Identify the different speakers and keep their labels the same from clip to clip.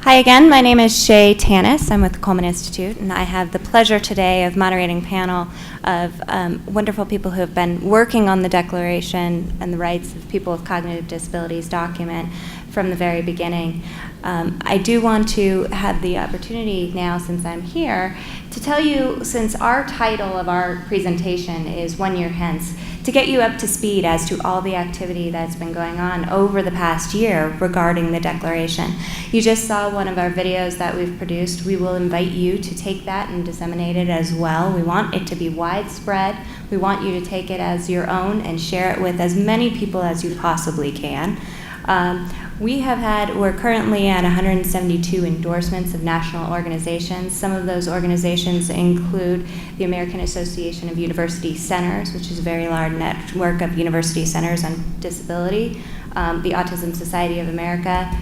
Speaker 1: Hi again, my name is Shea Tanis. I'm with the Coleman Institute, and I have the pleasure today of moderating a panel of wonderful people who have been working on the Declaration and the Rights of People with Cognitive Disabilities document from the very beginning. I do want to have the opportunity now, since I'm here, to tell you, since our title of our presentation is 1 year hence, to get you up to speed as to all the activity that's been going on over the past year regarding the Declaration. You just saw one of our videos that we've produced. We will invite you to take that and disseminate it as well. We want it to be widespread. We want you to take it as your own and share it with as many people as you possibly can. We're currently at 172 endorsements of national organizations. Some of those organizations include the American Association of University Centers, which is a very large network of university centers on disability, the Autism Society of America,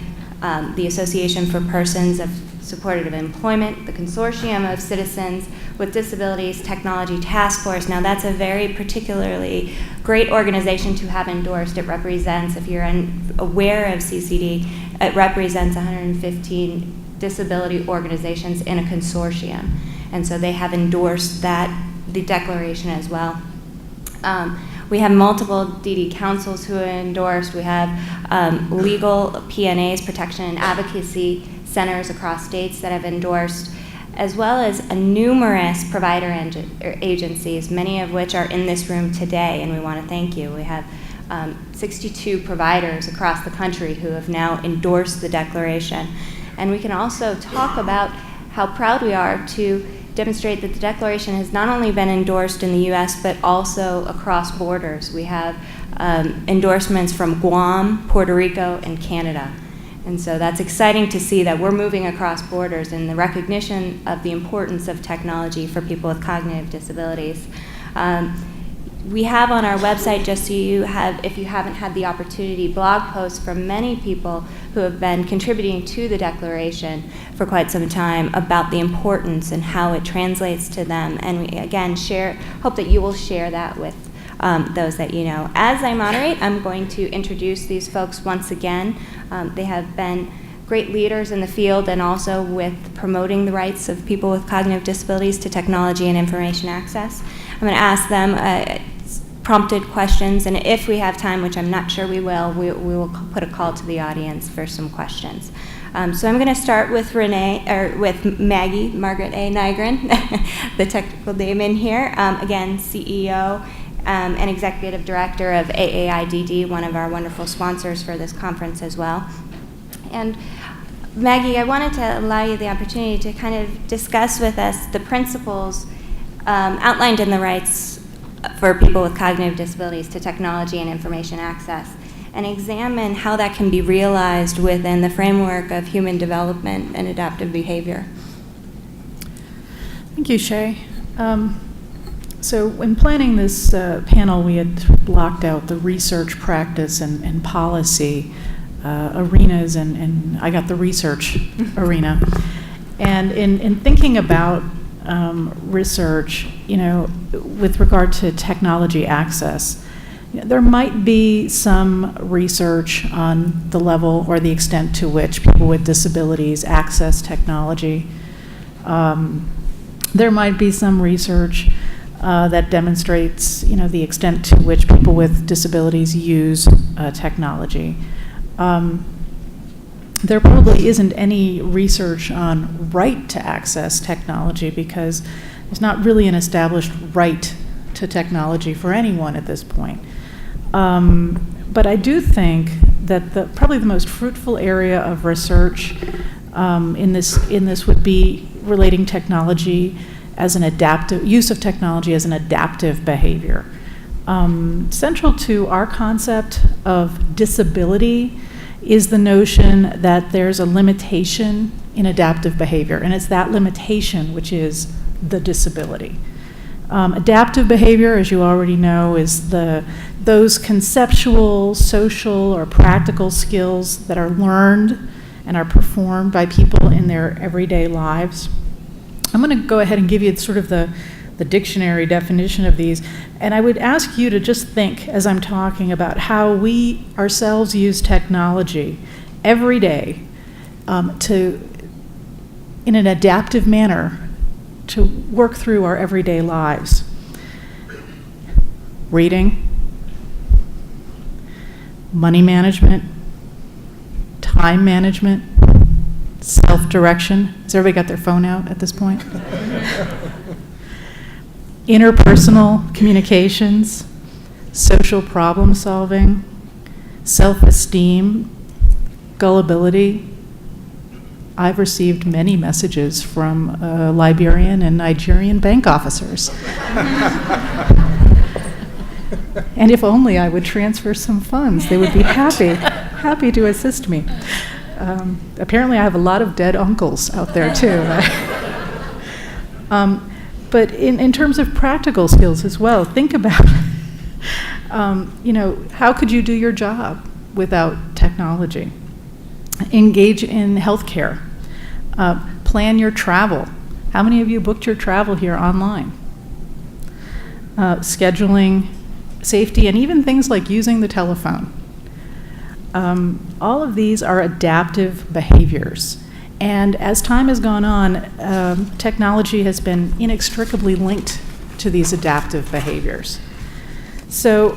Speaker 1: the Association for Persons of Supportive Employment, the Consortium of Citizens with Disabilities Technology Task Force. Now, that's a very particularly great organization to have endorsed. It represents, if you're aware of CCD, it represents 115 disability organizations in a consortium. And so they have endorsed the Declaration as well. We have multiple DD councils who are endorsed. We have legal PNAs, protection and advocacy centers across states that have endorsed, as well as numerous provider agencies, many of which are in this room today, and we want to thank you. We have 62 providers across the country who have now endorsed the Declaration. And we can also talk about how proud we are to demonstrate that the Declaration has not only been endorsed in the U.S., but also across borders. We have endorsements from Guam, Puerto Rico, and Canada. And so that's exciting to see that we're moving across borders in the recognition of the importance of technology for people with cognitive disabilities. We have on our website, just so you have, if you haven't had the opportunity, blog posts from many people who have been contributing to the Declaration for quite some time about the importance and how it translates to them. And we, again, hope that you will share that with those that you know. As I moderate, I'm going to introduce these folks once again. They have been great leaders in the field and also with promoting the rights of people with cognitive disabilities to technology and information access. I'm going to ask them prompted questions, and if we have time, which I'm not sure we will put a call to the audience for some questions. So I'm going to start with Maggie, Margaret A. Nygren, the technical name in here. Again, CEO and Executive Director of AAIDD, one of our wonderful sponsors for this conference as well. And Maggie, I wanted to allow you the opportunity to kind of discuss with us the principles outlined in the rights for people with cognitive disabilities to technology and information access, and examine how that can be realized within the framework of human development and adaptive behavior.
Speaker 2: Thank you, Shea. So when planning this panel, we had blocked out the research, practice, and policy arenas, and I got the research arena. And in thinking about research, with regard to technology access, there might be some research on the level or the extent to which people with disabilities access technology. There might be some research that demonstrates, the extent to which people with disabilities use technology. There probably isn't any research on right to access technology because there's not really an established right to technology for anyone at this point. But I do think that probably the most fruitful area of research in this would be relating technology as an use of technology as an adaptive behavior. Central to our concept of disability is the notion that there's a limitation in adaptive behavior, and it's that limitation which is the disability. Adaptive behavior, as you already know, is those conceptual, social, or practical skills that are learned and are performed by people in their everyday lives. I'm going to go ahead and give you sort of the dictionary definition of these, and I would ask you to just think as I'm talking about how we ourselves use technology every day to in an adaptive manner to work through our everyday lives. Reading, money management, time management, self-direction. Has everybody got their phone out at this point? Interpersonal communications, social problem solving, self-esteem, gullibility. I've received many messages from Liberian and Nigerian bank officers. And if only I would transfer some funds, they would be happy to assist me. Apparently I have a lot of dead uncles out there too. But in terms of practical skills as well, think about, how could you do your job without technology? Engage in healthcare. Plan your travel. How many of you booked your travel here online? Scheduling, safety, and even things like using the telephone. All of these are adaptive behaviors. And as time has gone on, technology has been inextricably linked to these adaptive behaviors. So,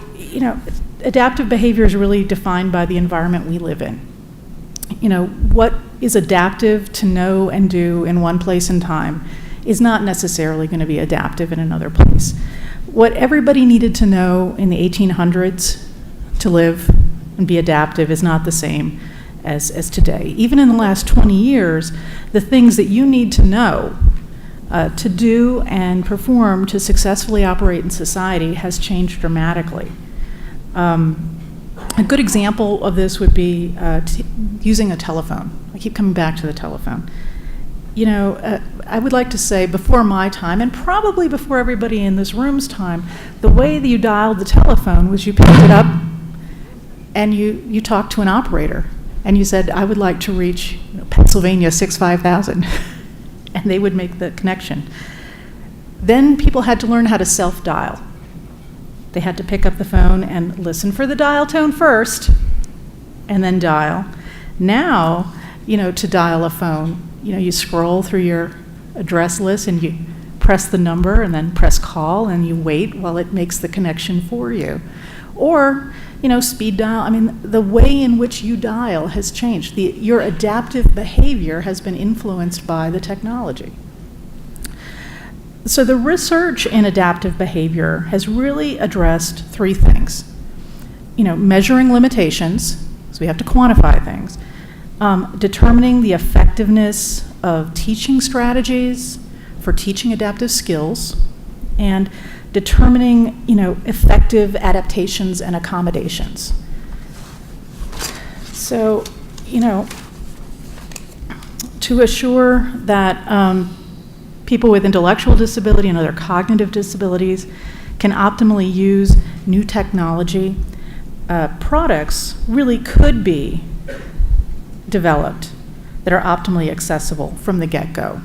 Speaker 2: adaptive behavior is really defined by the environment we live in. What is adaptive to know and do in one place and time is not necessarily going to be adaptive in another place. What everybody needed to know in the 1800s to live and be adaptive is not the same as today. Even in the last 20 years, the things that you need to know to do and perform to successfully operate in society has changed dramatically. A good example of this would be using a telephone. I keep coming back to the telephone. I would like to say before my time, and probably before everybody in this room's time, the way that you dialed the telephone was you picked it up and you talked to an operator and you said, I would like to reach Pennsylvania 65000, and they would make the connection. Then people had to learn how to self-dial. They had to pick up the phone and listen for the dial tone first and then dial. Now, to dial a phone, you scroll through your address list and you press the number and then press call and you wait while it makes the connection for you. Or, speed dial. The way in which you dial has changed. Your adaptive behavior has been influenced by the technology. So the research in adaptive behavior has really addressed three things. Measuring limitations, so we have to quantify things. Determining the effectiveness of teaching strategies for teaching adaptive skills, and determining, effective adaptations and accommodations. So, to assure that people with intellectual disability and other cognitive disabilities can optimally use new technology, products really could be developed that are optimally accessible from the get-go.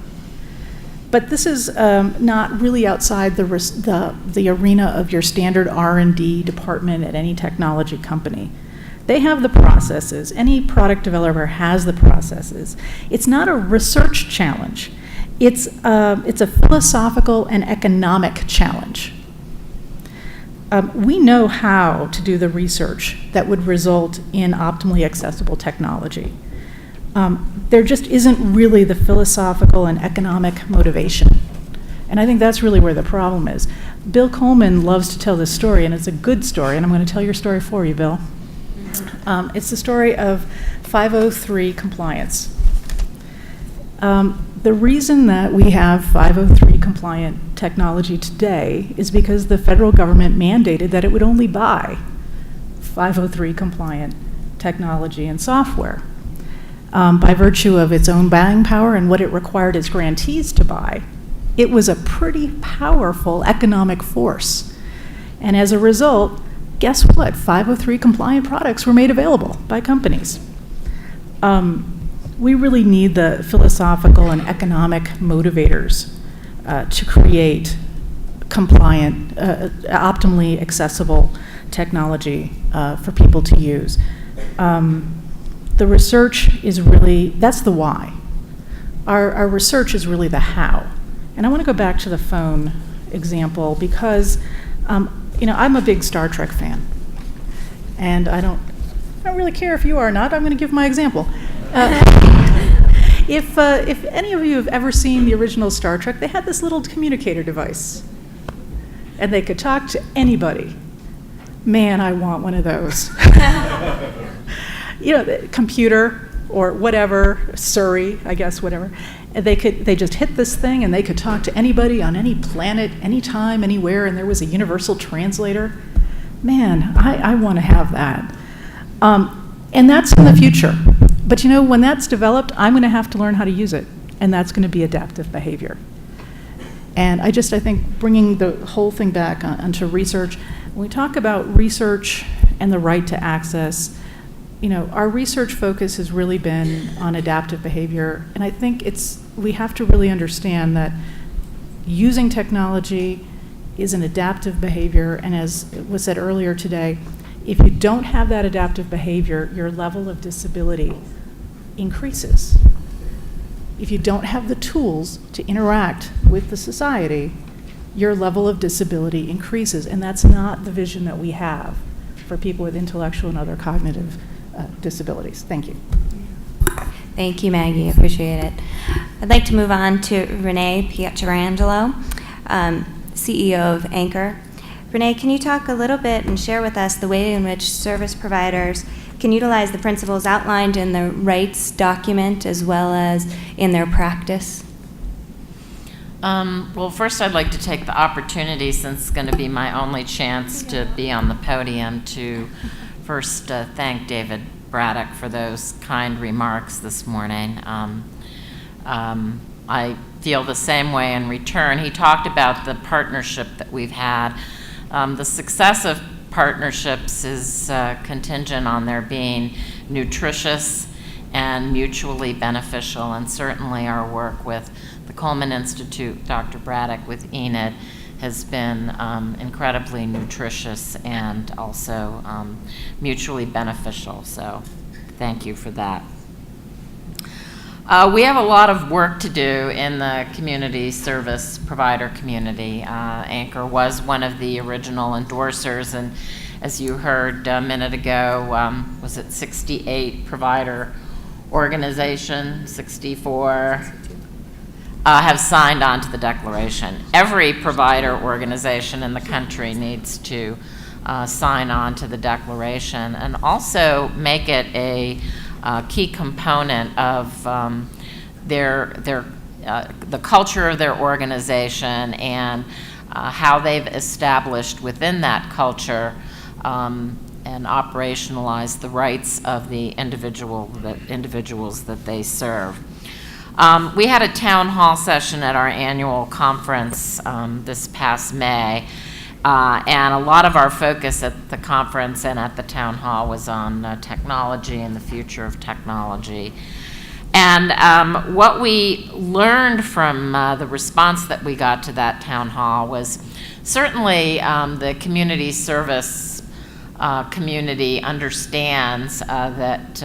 Speaker 2: But this is not really outside the arena of your standard R&D department at any technology company. They have the processes. Any product developer has the processes. It's not a research challenge. It's a philosophical and economic challenge. We know how to do the research that would result in optimally accessible technology. There just isn't really the philosophical and economic motivation. And I think that's really where the problem is. Bill Coleman loves to tell this story, and it's a good story, and I'm going to tell your story for you, Bill. It's the story of 503 compliance. The reason that we have 503 compliant technology today is because the federal government mandated that it would only buy 503 compliant technology and software. By virtue of its own buying power and what it required its grantees to buy, it was a pretty powerful economic force. And as a result, guess what? 503 compliant products were made available by companies. We really need the philosophical and economic motivators to create compliant, optimally accessible technology for people to use. The research is really, that's the why. Our research is really the how. And I want to go back to the phone example because, I'm a big Star Trek fan. And I don't really care if you are or not. I'm going to give my example. If any of you have ever seen the original Star Trek, they had this little communicator device. And they could talk to anybody. Man, I want one of those. The computer or whatever, Surrey, I guess, whatever. And they just hit this thing and they could talk to anybody on any planet, anytime, anywhere, and there was a universal translator. Man, I want to have that. And that's in the future. But when that's developed, I'm going to have to learn how to use it, and that's going to be adaptive behavior. And I think bringing the whole thing back onto research, when we talk about research and the right to access, our research focus has really been on adaptive behavior, and I think we have to really understand that using technology is an adaptive behavior, and as was said earlier today, if you don't have that adaptive behavior, your level of disability increases. If you don't have the tools to interact with the society, your level of disability increases, and that's not the vision that we have for people with intellectual and other cognitive disabilities. Thank you.
Speaker 1: Thank you, Maggie. I appreciate it. I'd like to move on to Renee Pietrangelo, CEO of Anchor. Renee, can you talk a little bit and share with us the way in which service providers can utilize the principles outlined in the rights document as well as in their practice?
Speaker 3: Well, first I'd like to take the opportunity, since it's going to be my only chance to be on the podium, to first thank David Braddock for those kind remarks this morning. I feel the same way in return. He talked about the partnership that we've had. The success of partnerships is contingent on their being nutritious and mutually beneficial, and certainly our work with the Coleman Institute, Dr. Braddock with Enid, has been incredibly nutritious and also mutually beneficial, so thank you for that. We have a lot of work to do in the community service provider community. Anchor was one of the original endorsers, and as you heard a minute ago, was it 68 provider organizations, 64 have signed on to the declaration. Every provider organization in the country needs to sign on to the declaration and also make it a key component of the culture of their organization and how they've established within that culture and operationalize the rights of the individuals that they serve. We had a town hall session at our annual conference this past May, and a lot of our focus at the conference and at the town hall was on technology and the future of technology. And what we learned from the response that we got to that town hall was certainly the community service community understands that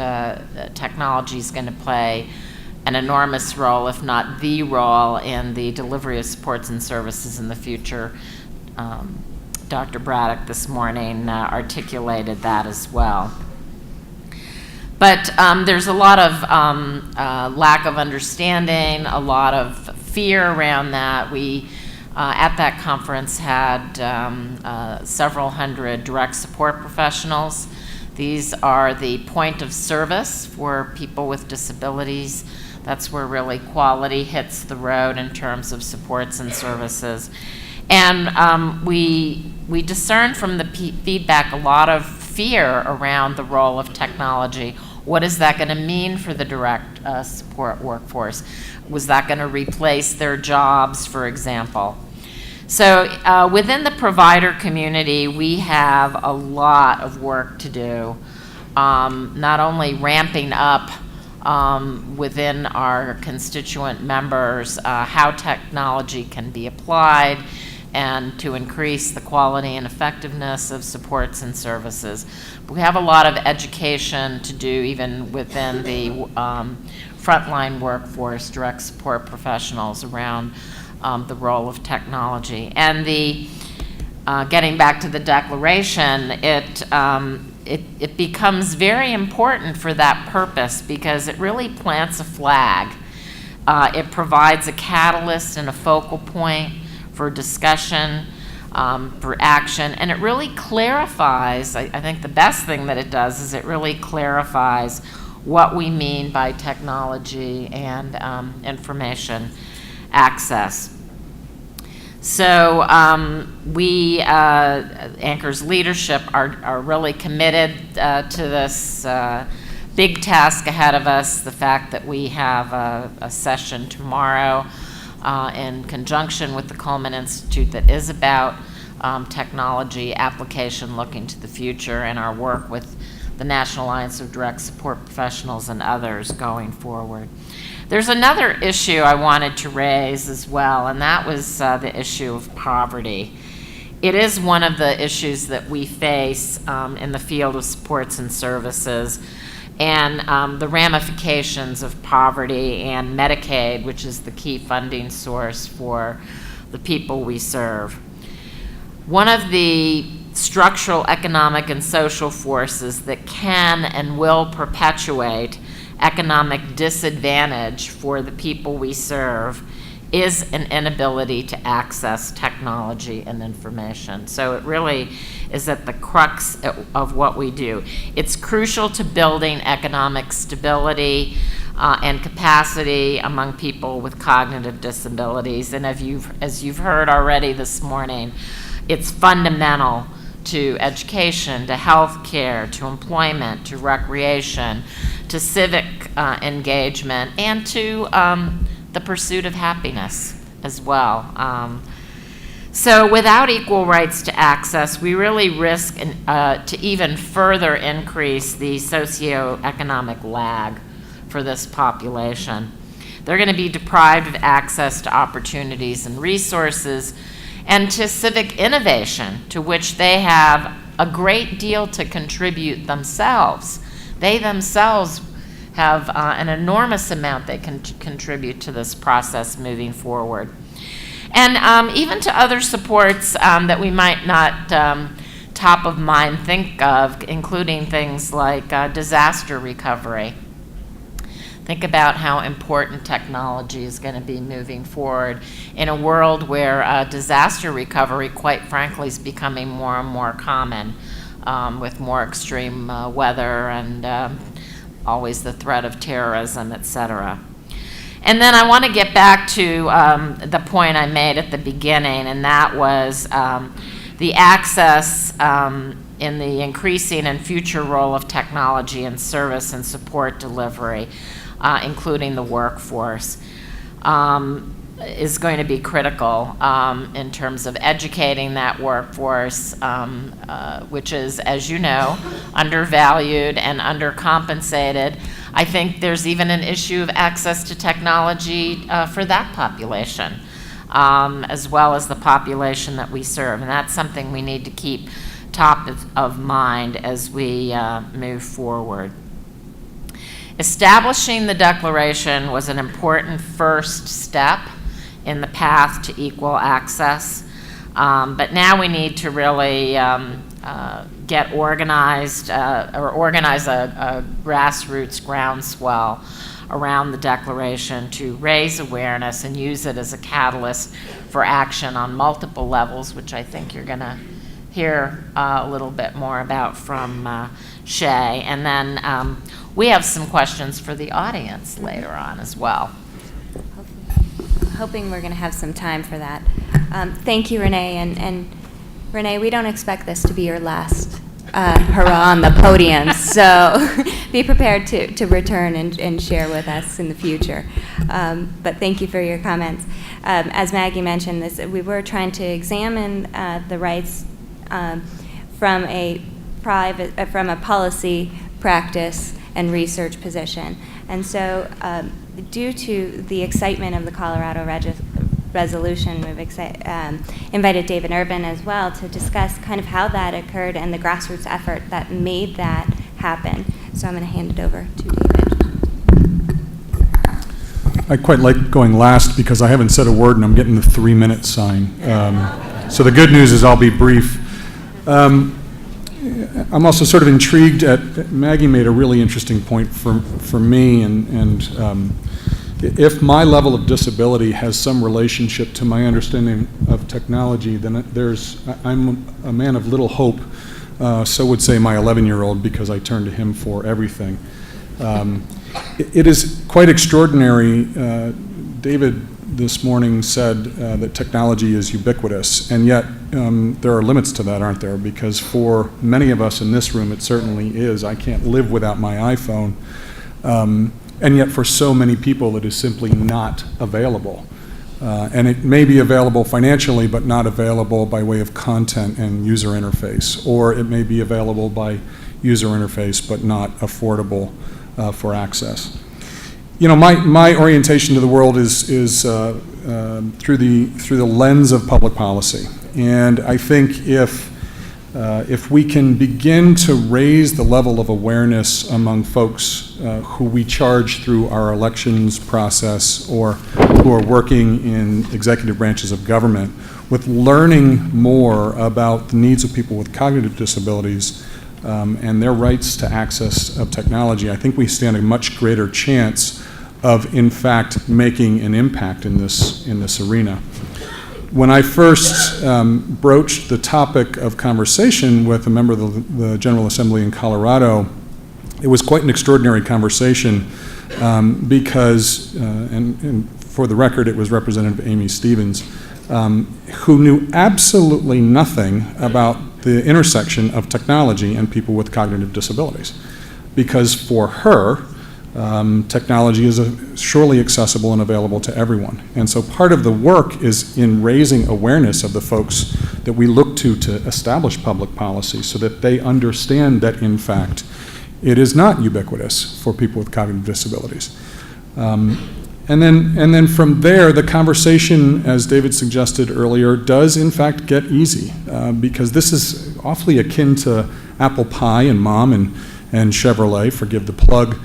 Speaker 3: technology is going to play an enormous role, if not the role, in the delivery of supports and services in the future. Dr. Braddock this morning articulated that as well. But there's a lot of lack of understanding, a lot of fear around that. We, at that conference, had several hundred direct support professionals. These are the point of service for people with disabilities. That's where really quality hits the road in terms of supports and services. And we discerned from the feedback a lot of fear around the role of technology. What is that going to mean for the direct support workforce? Was that going to replace their jobs, for example? So within the provider community, we have a lot of work to do, not only ramping up within our constituent members how technology can be applied and to increase the quality and effectiveness of supports and services. We have a lot of education to do even within the frontline workforce, direct support professionals around the role of technology. And getting back to the declaration, it becomes very important for that purpose because it really plants a flag. It provides a catalyst and a focal point for discussion, for action, and it really clarifies, I think the best thing that it does is it really clarifies what we mean by technology and information access. So Anchor's leadership are really committed to this big task ahead of us. The fact that we have a session tomorrow in conjunction with the Coleman Institute that is about technology application looking to the future, and our work with the National Alliance of Direct Support Professionals and others going forward. There's another issue I wanted to raise as well, and that was the issue of poverty. It is one of the issues that we face in the field of supports and services, and the ramifications of poverty and Medicaid, which is the key funding source for the people we serve. One of the structural, economic, and social forces that can and will perpetuate economic disadvantage for the people we serve is an inability to access technology and information. So it really is at the crux of what we do. It's crucial to building economic stability and capacity among people with cognitive disabilities. And as you've heard already this morning, it's fundamental to education, to health care, to employment, to recreation, to civic engagement, and to the pursuit of happiness as well. So without equal rights to access, we really risk to even further increase the socioeconomic lag for this population. They're going to be deprived of access to opportunities and resources and to civic innovation, to which they have a great deal to contribute themselves. They themselves have an enormous amount they can contribute to this process moving forward. And even to other supports that we might not top of mind think of, including things like disaster recovery. Think about how important technology is going to be moving forward in a world where disaster recovery, quite frankly, is becoming more and more common with more extreme weather and always the threat of terrorism, et cetera. And then I want to get back to the point I made at the beginning, and that was the access in the increasing and future role of technology in service and support delivery, including the workforce, is going to be critical in terms of educating that workforce, which is, as you know, undervalued and undercompensated. I think there's even an issue of access to technology for that population, as well as the population that we serve. And that's something we need to keep top of mind as we move forward. Establishing the Declaration was an important first step in the path to equal access, but now we need to really get organized or organize a grassroots groundswell around the Declaration to raise awareness and use it as a catalyst for action on multiple levels, which I think you're going to hear a little bit more about from Shea. And then we have some questions for the audience later on as well.
Speaker 1: Hoping we're going to have some time for that. Thank you, Renee. And Renee, we don't expect this to be your last hurrah on the podium, so be prepared to return and share with us in the future. But thank you for your comments. As Maggie mentioned, we were trying to examine the rights from a policy, practice, and research position. And so due to the excitement of the Colorado resolution, we've invited David Irvin as well to discuss kind of how that occurred and the grassroots effort that made that happen. So I'm going to hand it over to David.
Speaker 4: I quite like going last because I haven't said a word and I'm getting the 3-minute sign. So the good news is I'll be brief. I'm also sort of intrigued at, Maggie made a really interesting point for me, and if my level of disability has some relationship to my understanding of technology, then I'm a man of little hope. So would say my 11-year-old, because I turn to him for everything. It is quite extraordinary. David this morning said that technology is ubiquitous, and yet there are limits to that, aren't there? Because for many of us in this room, it certainly is. I can't live without my iPhone, and yet for so many people, it is simply not available. And it may be available financially, but not available by way of content and user interface, or it may be available by user interface, but not affordable for access. You know, my orientation to the world is through the lens of public policy, and I think if we can begin to raise the level of awareness among folks who we charge through our elections process or who are working in executive branches of government with learning more about the needs of people with cognitive disabilities and their rights to access of technology, I think we stand a much greater chance of, in fact, making an impact in this arena. When I first broached the topic of conversation with a member of the General Assembly in Colorado, it was quite an extraordinary conversation because, and for the record, it was Representative Amy Stevens, who knew absolutely nothing about the intersection of technology and people with cognitive disabilities. Because for her, technology is surely accessible and available to everyone. And so part of the work is in raising awareness of the folks that we look to establish public policy so that they understand that, in fact, it is not ubiquitous for people with cognitive disabilities. And then from there, the conversation, as David suggested earlier, does in fact get easy because this is awfully akin to apple pie and mom and Chevrolet, forgive the plug,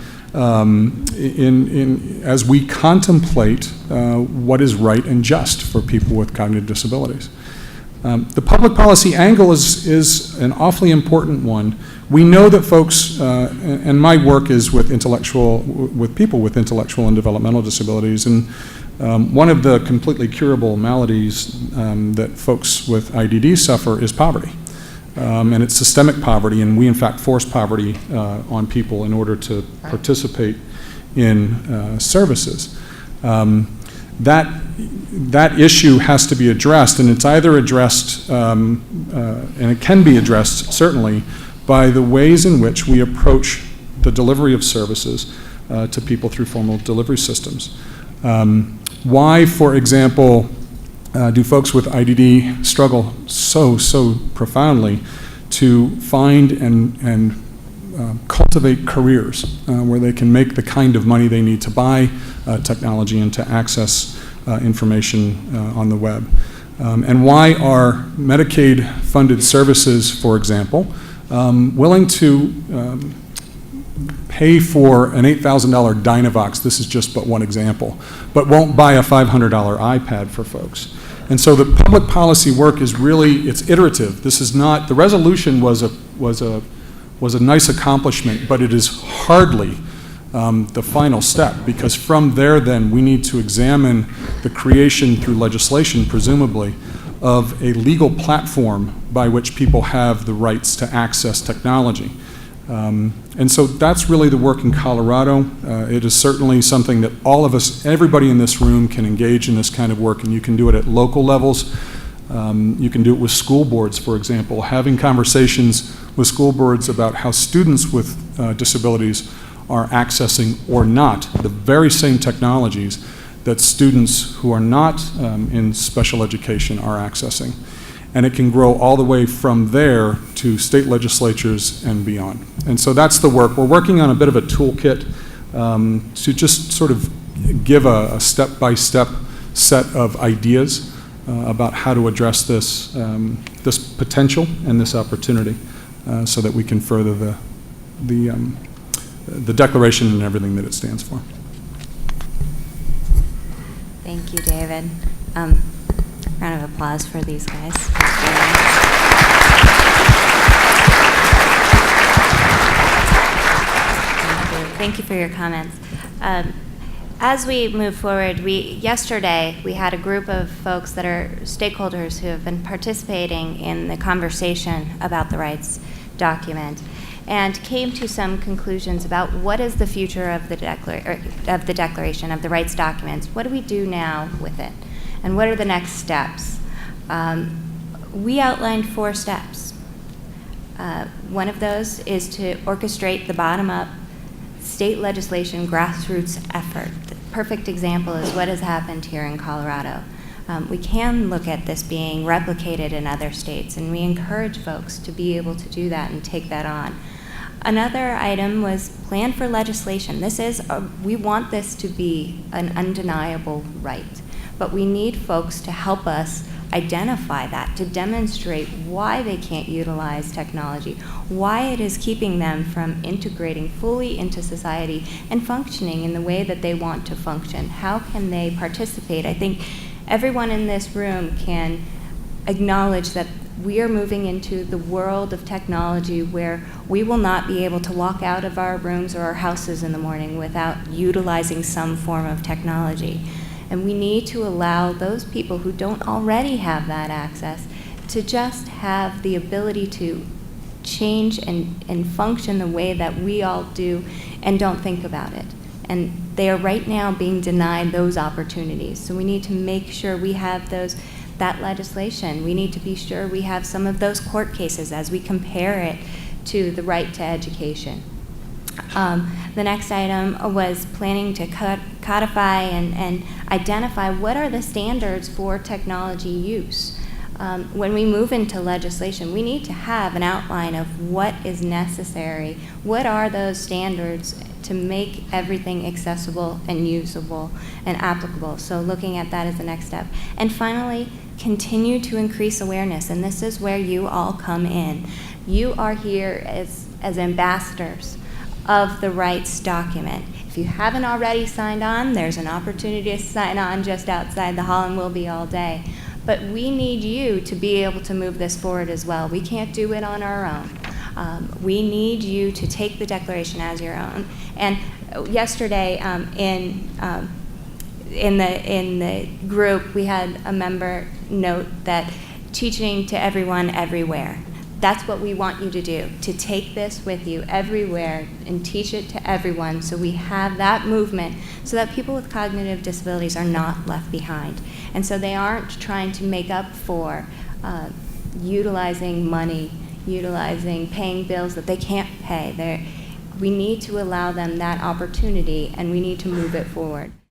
Speaker 4: as we contemplate what is right and just for people with cognitive disabilities. The public policy angle is an awfully important one. We know that folks, and my work is with people with intellectual and developmental disabilities, and one of the completely curable maladies that folks with IDD suffer is poverty. And it's systemic poverty, and we in fact force poverty on people in order to participate in services. That issue has to be addressed, and it's either addressed, and it can be addressed certainly, by the ways in which we approach the delivery of services to people through formal delivery systems. Why, for example, do folks with IDD struggle so profoundly to find and cultivate careers where they can make the kind of money they need to buy technology and to access information on the web? And why are Medicaid-funded services, for example, willing to pay for an $8,000 Dynavox, this is just but one example, but won't buy a $500 iPad for folks? And so the public policy work is really, it's iterative. This is not, the resolution was a nice accomplishment, but it is hardly the final step, because from there then we need to examine the creation through legislation, presumably, of a legal platform by which people have the rights to access technology. And so that's really the work in Colorado. It is certainly something that all of us, everybody in this room can engage in this kind of work, and you can do it at local levels. You can do it with school boards, for example, having conversations with school boards about how students with disabilities are accessing or not the very same technologies that students who are not in special education are accessing. And it can grow all the way from there to state legislatures and beyond. And so that's the work. We're working on a bit of a toolkit to just sort of give a step-by-step set of ideas about how to address this, this potential and this opportunity so that we can further the declaration and everything that it stands for.
Speaker 1: Thank you, David. Round of applause for these guys. Thank you for your comments. As we move forward, yesterday we had a group of folks that are stakeholders who have been participating in the conversation about the rights document and came to some conclusions about what is the future of the declaration, of the rights documents. What do we do now with it? And what are the next steps? We outlined 4 steps. One of those is to orchestrate the bottom-up state legislation grassroots effort. The perfect example is what has happened here in Colorado. We can look at this being replicated in other states, and we encourage folks to be able to do that and take that on. Another item was plan for legislation. We want this to be an undeniable right, but we need folks to help us identify that, to demonstrate why they can't utilize technology, why it is keeping them from integrating fully into society and functioning in the way that they want to function. How can they participate? I think everyone in this room can acknowledge that we are moving into the world of technology where we will not be able to walk out of our rooms or our houses in the morning without utilizing some form of technology. And we need to allow those people who don't already have that access to just have the ability to change and function the way that we all do and don't think about it. And they are right now being denied those opportunities. So we need to make sure we have that legislation. We need to be sure we have some of those court cases as we compare it to the right to education. The next item was planning to codify and identify what are the standards for technology use. When we move into legislation, we need to have an outline of what is necessary. What are those standards to make everything accessible and usable and applicable? So looking at that as the next step. And finally, continue to increase awareness. And this is where you all come in. You are here as ambassadors of the rights document. If you haven't already signed on, there's an opportunity to sign on just outside the hall, and we'll be all day. But we need you to be able to move this forward as well. We can't do it on our own. We need you to take the declaration as your own. And yesterday, in the group, we had a member note that teaching to everyone everywhere. That's what we want you to do, to take this with you everywhere and teach it to everyone so we have that movement so that people with cognitive disabilities are not left behind. And so they aren't trying to make up for utilizing money, paying bills that they can't pay. We need to allow them that opportunity, and we need to move it forward.